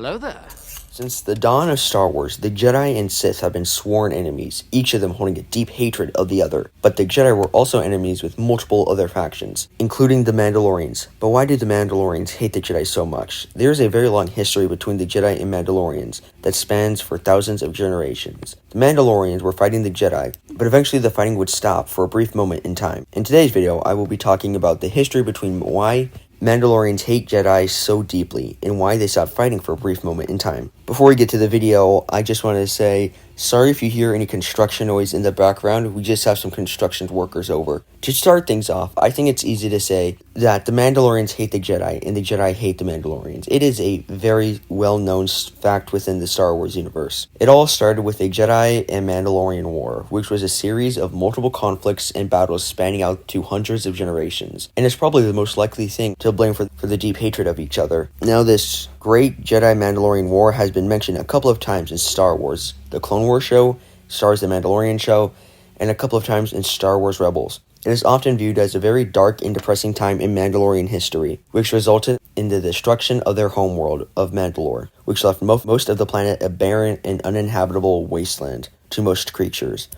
Hello there. Since the dawn of Star Wars, the Jedi and Sith have been sworn enemies, each of them holding a deep hatred of the other. But the Jedi were also enemies with multiple other factions, including the Mandalorians. But why do the Mandalorians hate the Jedi so much? There is a very long history between the Jedi and Mandalorians that spans for thousands of generations. The Mandalorians were fighting the Jedi, but eventually the fighting would stop for a brief moment in time. In today's video, I will be talking about the history between why Mandalorians hate Jedi so deeply, and why they stopped fighting for a brief moment in time. Before we get to the video, I just want to say, sorry if you hear any construction noise in the background, we just have some construction workers over. To start things off, I think it's easy to say that the Mandalorians hate the Jedi, and the Jedi hate the Mandalorians. It is a very well-known fact within the Star Wars universe. It all started with a Jedi and Mandalorian war, which was a series of multiple conflicts and battles spanning out to hundreds of generations, and it's probably the most likely thing to blame for the deep hatred of each other. Now, this great Jedi-Mandalorian war has been mentioned a couple of times in Star Wars, the Clone Wars show, Star Wars The Mandalorian show, and a couple of times in Star Wars Rebels. It is often viewed as a very dark and depressing time in Mandalorian history, which resulted in the destruction of their homeworld of Mandalore, which left most of the planet a barren and uninhabitable wasteland to most creatures.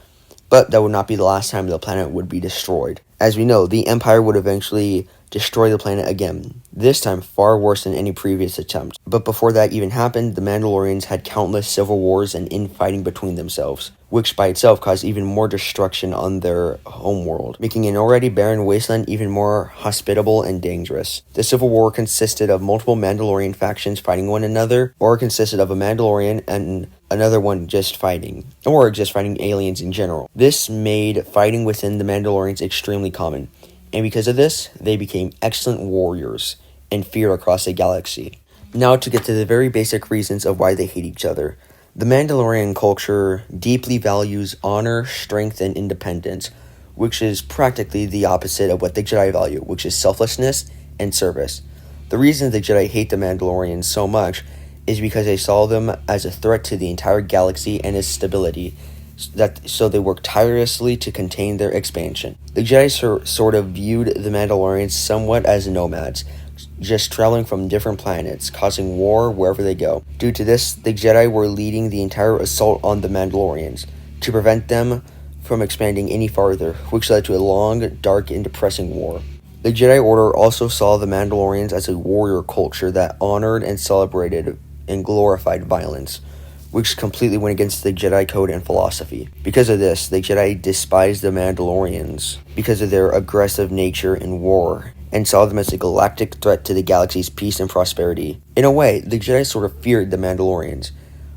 But that would not be the last time the planet would be destroyed. As we know, the Empire would eventually destroy the planet again, this time far worse than any previous attempt. But before that even happened, the Mandalorians had countless civil wars and infighting between themselves, which by itself caused even more destruction on their homeworld, making an already barren wasteland even more hospitable and dangerous. The Civil War consisted of multiple Mandalorian factions fighting one another, or consisted of a Mandalorian and another one just fighting, or just fighting aliens in general. This made fighting within the Mandalorians extremely common, and because of this, they became excellent warriors and feared across the galaxy. Now to get to the very basic reasons of why they hate each other. The Mandalorian culture deeply values honor, strength, and independence, which is practically the opposite of what the Jedi value, which is selflessness and service. The reason the Jedi hate the Mandalorians so much is because they saw them as a threat to the entire galaxy and its stability, so they worked tirelessly to contain their expansion. The Jedi sort of viewed the Mandalorians somewhat as nomads, just traveling from different planets, causing war wherever they go. Due to this, the Jedi were leading the entire assault on the Mandalorians to prevent them from expanding any farther, which led to a long, dark, and depressing war. The Jedi Order also saw the Mandalorians as a warrior culture that honored and celebrated and glorified violence, which completely went against the Jedi code and philosophy. Because of this, the Jedi despised the Mandalorians because of their aggressive nature in war, and saw them as a galactic threat to the galaxy's peace and prosperity. In a way, the Jedi sort of feared the Mandalorians,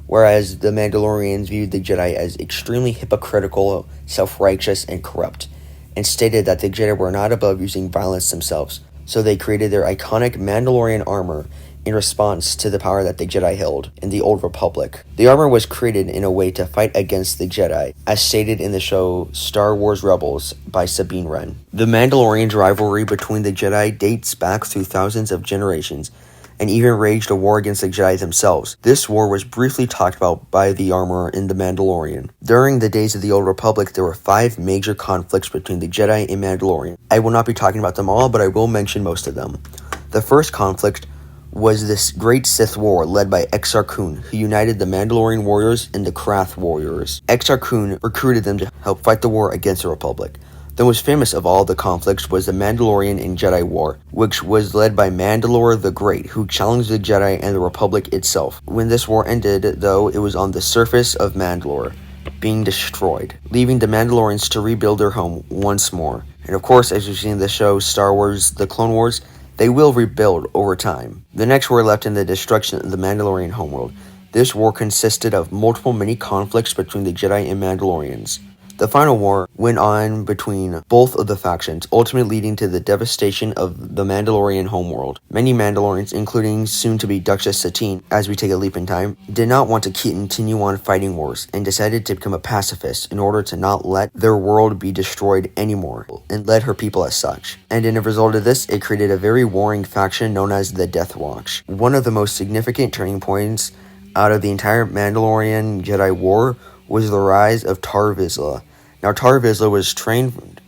whereas the Mandalorians viewed the Jedi as extremely hypocritical, self-righteous, and corrupt, and stated that the Jedi were not above using violence themselves, so they created their iconic Mandalorian armor in response to the power that the Jedi held in the Old Republic. The armor was created in a way to fight against the Jedi, as stated in the show Star Wars Rebels by Sabine Wren. The Mandalorians' rivalry between the Jedi dates back through thousands of generations, and even waged a war against the Jedi themselves. This war was briefly talked about by the armorer in The Mandalorian. During the days of the Old Republic, there were 5 major conflicts between the Jedi and Mandalorian. I will not be talking about them all, but I will mention most of them. The first conflict was this great Sith war led by Exar Kun, who united the Mandalorian warriors and the Krath warriors. Exar Kun recruited them to help fight the war against the Republic. The most famous of all the conflicts was the Mandalorian and Jedi War, which was led by Mandalore the Great, who challenged the Jedi and the Republic itself. When this war ended, though, it was on the surface of Mandalore, being destroyed, leaving the Mandalorians to rebuild their home once more. And of course, as you've seen in the show Star Wars The Clone Wars, they will rebuild over time. The next war left in the destruction of the Mandalorian homeworld. This war consisted of multiple mini conflicts between the Jedi and Mandalorians. The final war went on between both of the factions, ultimately leading to the devastation of the Mandalorian homeworld. Many Mandalorians, including soon-to-be Duchess Satine, as we take a leap in time, did not want to continue on fighting wars, and decided to become a pacifist in order to not let their world be destroyed anymore, and led her people as such. And in a result of this, it created a very warring faction known as the Death Watch. One of the most significant turning points out of the entire Mandalorian Jedi War was the rise of Tar Vizsla. Now, Tar Vizsla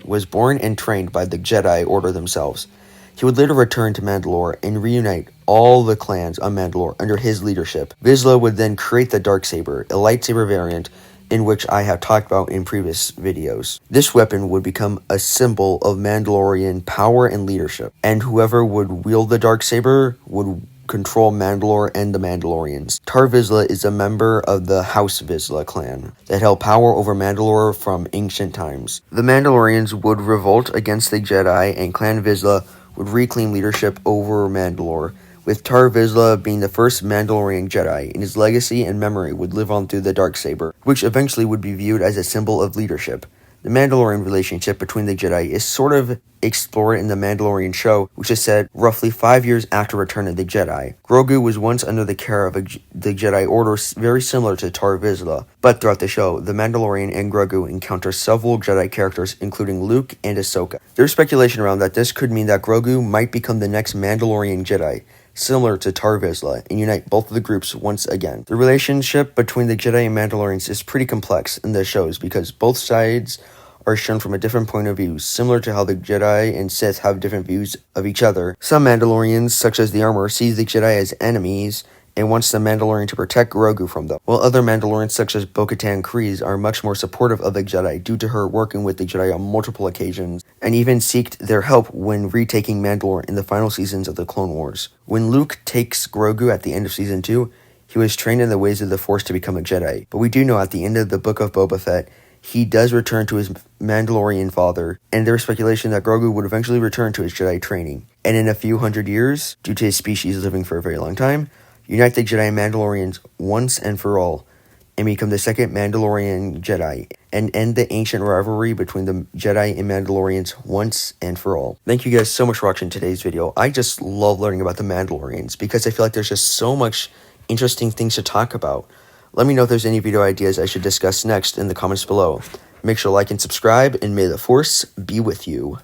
was born and trained by the Jedi Order themselves. He would later return to Mandalore and reunite all the clans on Mandalore under his leadership. Vizsla would then create the Darksaber, a lightsaber variant in which I have talked about in previous videos. This weapon would become a symbol of Mandalorian power and leadership, and whoever would wield the Darksaber would control Mandalore and the Mandalorians. Tar Vizsla is a member of the House Vizsla clan that held power over Mandalore from ancient times. The Mandalorians would revolt against the Jedi, and Clan Vizsla would reclaim leadership over Mandalore, with Tar Vizsla being the first Mandalorian Jedi, and his legacy and memory would live on through the Darksaber, which eventually would be viewed as a symbol of leadership. The Mandalorian relationship between the Jedi is sort of explored in the Mandalorian show, which is set roughly 5 years after Return of the Jedi. Grogu was once under the care of the Jedi Order very similar to Tar Vizsla, but throughout the show, the Mandalorian and Grogu encounter several Jedi characters, including Luke and Ahsoka. There's speculation around that this could mean that Grogu might become the next Mandalorian Jedi, similar to Tar Vizsla, and unite both of the groups once again. The relationship between the Jedi and Mandalorians is pretty complex in the shows because both sides are shown from a different point of view, similar to how the Jedi and Sith have different views of each other. Some Mandalorians, such as the Armor, see the Jedi as enemies and wants the Mandalorian to protect Grogu from them, while other Mandalorians, such as Bo-Katan Kryze, are much more supportive of the Jedi due to her working with the Jedi on multiple occasions, and even seeked their help when retaking Mandalore in the final seasons of the Clone Wars. When Luke takes Grogu at the end of Season 2, he was trained in the ways of the Force to become a Jedi, but we do know at the end of the Book of Boba Fett, he does return to his Mandalorian father, and there is speculation that Grogu would eventually return to his Jedi training, and in a few hundred years, due to his species living for a very long time, unite the Jedi and Mandalorians once and for all, and become the second Mandalorian Jedi, and end the ancient rivalry between the Jedi and Mandalorians once and for all. Thank you guys so much for watching today's video. I just love learning about the Mandalorians, because I feel like there's just so much interesting things to talk about. Let me know if there's any video ideas I should discuss next in the comments below. Make sure to like and subscribe, and may the Force be with you.